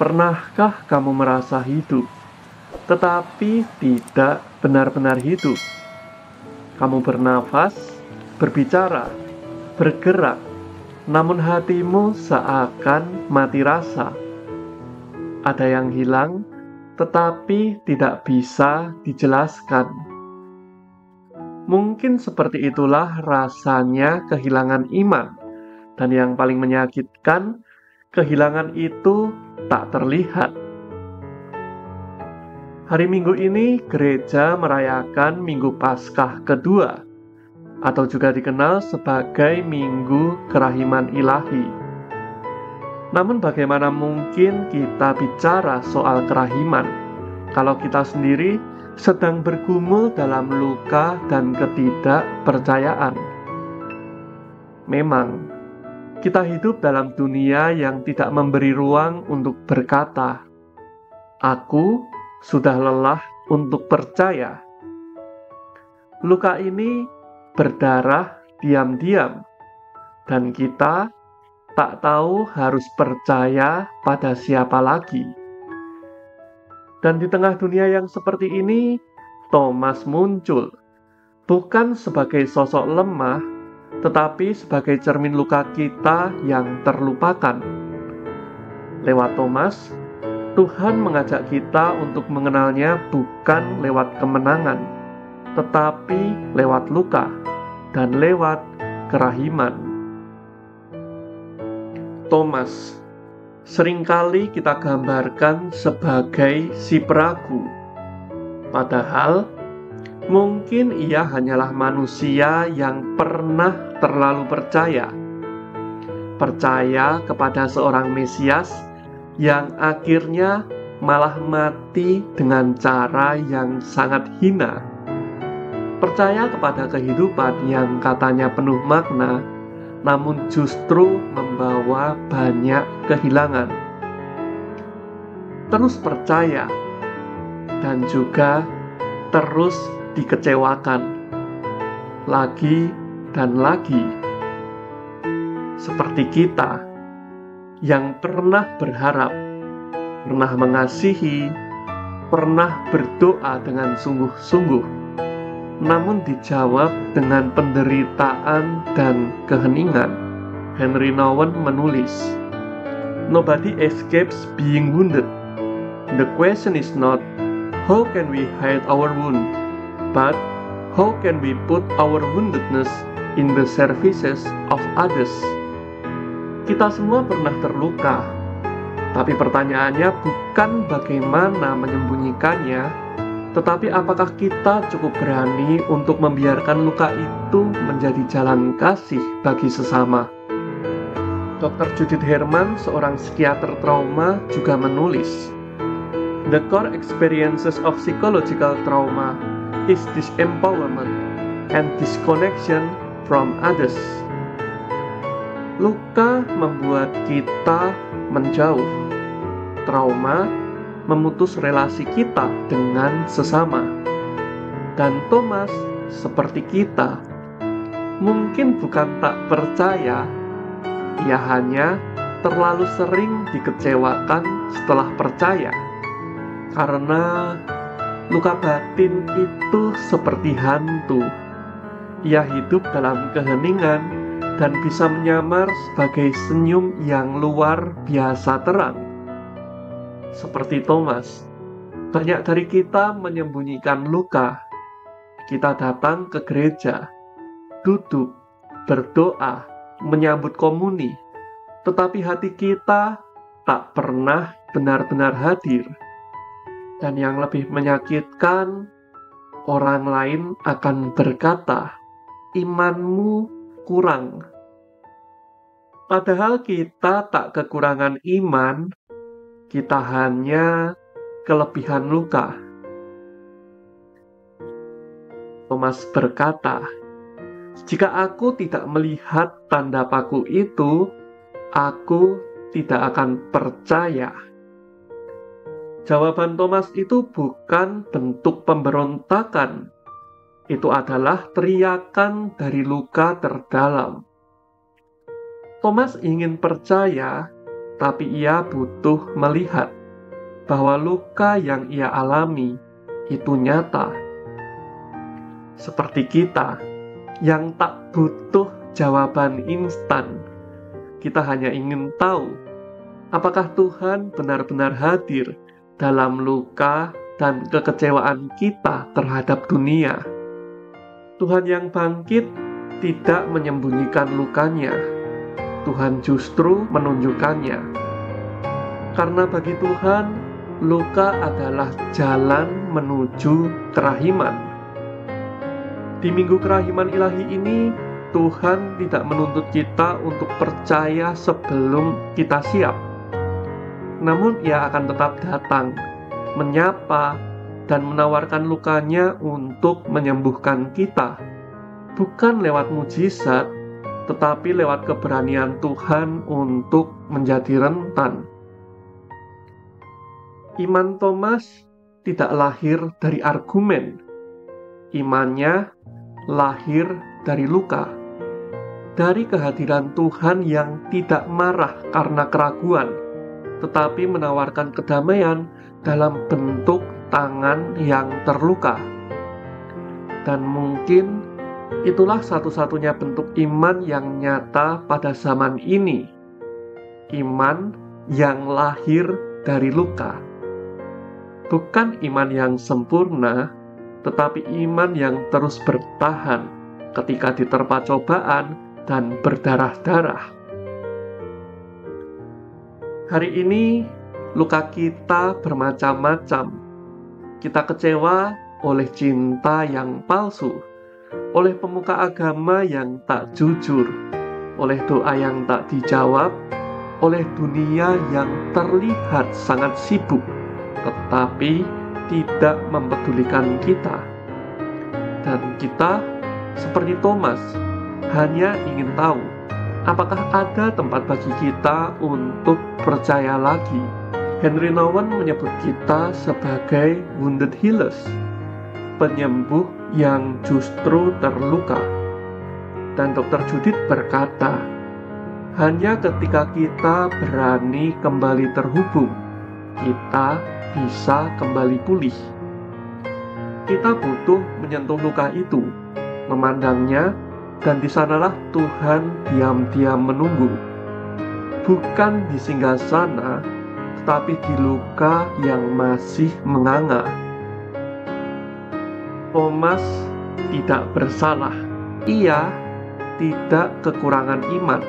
Pernahkah kamu merasa hidup, tetapi tidak benar-benar hidup? Kamu bernafas, berbicara, bergerak, namun hatimu seakan mati rasa. Ada yang hilang, tetapi tidak bisa dijelaskan. Mungkin seperti itulah rasanya kehilangan iman, dan yang paling menyakitkan, kehilangan itu tak terlihat. Hari Minggu ini gereja merayakan Minggu Paskah kedua, atau juga dikenal sebagai Minggu Kerahiman Ilahi. Namun bagaimana mungkin kita bicara soal kerahiman kalau kita sendiri sedang bergumul dalam luka dan ketidakpercayaan? Memang, kita hidup dalam dunia yang tidak memberi ruang untuk berkata, "Aku sudah lelah untuk percaya." Luka ini berdarah diam-diam, dan kita tak tahu harus percaya pada siapa lagi. Dan di tengah dunia yang seperti ini, Thomas muncul, bukan sebagai sosok lemah, tetapi sebagai cermin luka kita yang terlupakan. Lewat Thomas, Tuhan mengajak kita untuk mengenalnya bukan lewat kemenangan, tetapi lewat luka dan lewat kerahiman. Thomas seringkali kita gambarkan sebagai si peragu, padahal mungkin ia hanyalah manusia yang pernah terlalu percaya kepada seorang Mesias yang akhirnya malah mati dengan cara yang sangat hina. Percaya kepada kehidupan yang katanya penuh makna, namun justru membawa banyak kehilangan. Terus percaya, dan juga terus dikecewakan, lagi dan lagi. Seperti kita yang pernah berharap, pernah mengasihi, pernah berdoa dengan sungguh-sungguh, namun dijawab dengan penderitaan dan keheningan. Henry Nouwen menulis, "Nobody escapes being wounded. The question is not, how can we hide our wound, but how can we put our woundedness in the services of others?" Kita semua pernah terluka, tapi pertanyaannya bukan bagaimana menyembunyikannya, tetapi apakah kita cukup berani untuk membiarkan luka itu menjadi jalan kasih bagi sesama. Dr. Judith Herman, seorang psikiater trauma, juga menulis, "The core experiences of psychological trauma is disempowerment and disconnection from others." Luka membuat kita menjauh. Trauma memutus relasi kita dengan sesama. Dan Thomas, seperti kita, mungkin bukan tak percaya, ia hanya terlalu sering dikecewakan setelah percaya. Karena luka batin itu seperti hantu. Ia hidup dalam keheningan dan bisa menyamar sebagai senyum yang luar biasa terang. Seperti Thomas, banyak dari kita menyembunyikan luka. Kita datang ke gereja, duduk, berdoa, menyambut komuni, tetapi hati kita tak pernah benar-benar hadir. Dan yang lebih menyakitkan, orang lain akan berkata, "Imanmu kurang." Padahal kita tak kekurangan iman, kita hanya kelebihan luka. Thomas berkata, "Jika aku tidak melihat tanda paku itu, aku tidak akan percaya." Jawaban Thomas itu bukan bentuk pemberontakan. Itu adalah teriakan dari luka terdalam. Thomas ingin percaya, tetapi ia butuh melihat bahwa luka yang ia alami itu nyata. Seperti kita yang tak butuh jawaban instan, kita hanya ingin tahu apakah Tuhan benar-benar hadir dalam luka dan kekecewaan kita terhadap dunia. Tuhan yang bangkit tidak menyembunyikan lukanya. Tuhan justru menunjukkannya. Karena bagi Tuhan, luka adalah jalan menuju kerahiman. Di Minggu Kerahiman Ilahi ini, Tuhan tidak menuntut kita untuk percaya sebelum kita siap. Namun Ia akan tetap datang, menyapa, dan menawarkan lukanya untuk menyembuhkan kita. Bukan lewat mujizat, tetapi lewat keberanian Tuhan untuk menjadi rentan. Iman Thomas tidak lahir dari argumen. Imannya lahir dari luka, dari kehadiran Tuhan yang tidak marah karena keraguan, tetapi menawarkan kedamaian dalam bentuk tangan yang terluka. Dan mungkin itulah satu-satunya bentuk iman yang nyata pada zaman ini. Iman yang lahir dari luka. Bukan iman yang sempurna, tetapi iman yang terus bertahan ketika diterpa cobaan dan berdarah-darah. Hari ini, luka kita bermacam-macam. Kita kecewa oleh cinta yang palsu, oleh pemuka agama yang tak jujur, oleh doa yang tak dijawab, oleh dunia yang terlihat sangat sibuk, tetapi tidak mempedulikan kita. Dan kita, seperti Thomas, hanya ingin tahu apakah ada tempat bagi kita untuk percaya lagi. Henry Nouwen menyebut kita sebagai wounded healers, penyembuh yang justru terluka. Dan Dr. Judith berkata, hanya ketika kita berani kembali terhubung, kita bisa kembali pulih. Kita butuh menyentuh luka itu, memandangnya, dan di sanalah Tuhan diam-diam menunggu. Bukan di singgasana, tetapi di luka yang masih menganga. Thomas tidak bersalah. Ia tidak kekurangan iman.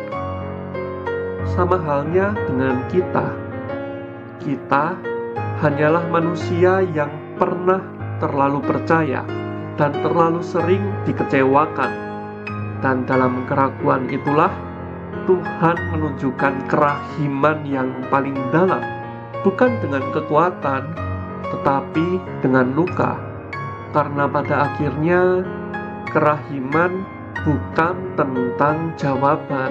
Sama halnya dengan kita. Kita hanyalah manusia yang pernah terlalu percaya dan terlalu sering dikecewakan. Dan dalam keraguan itulah Tuhan menunjukkan kerahiman yang paling dalam, bukan dengan kekuatan, tetapi dengan luka. Karena pada akhirnya kerahiman bukan tentang jawaban,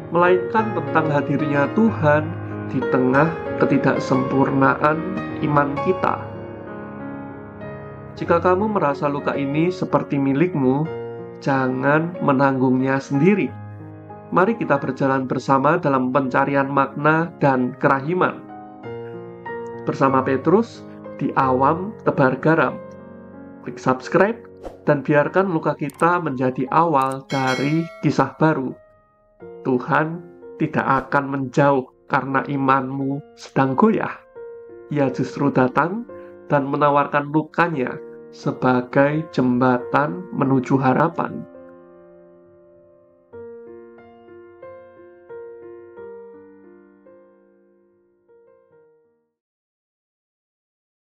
melainkan tentang hadirnya Tuhan di tengah ketidaksempurnaan iman kita. Jika kamu merasa luka ini seperti milikmu, jangan menanggungnya sendiri. Mari kita berjalan bersama dalam pencarian makna dan kerahiman. Bersama Petrus di Awam Tebar Garam. Klik subscribe dan biarkan luka kita menjadi awal dari kisah baru. Tuhan tidak akan menjauh karena imanmu sedang goyah. Ia justru datang dan menawarkan lukanya sebagai jembatan menuju harapan.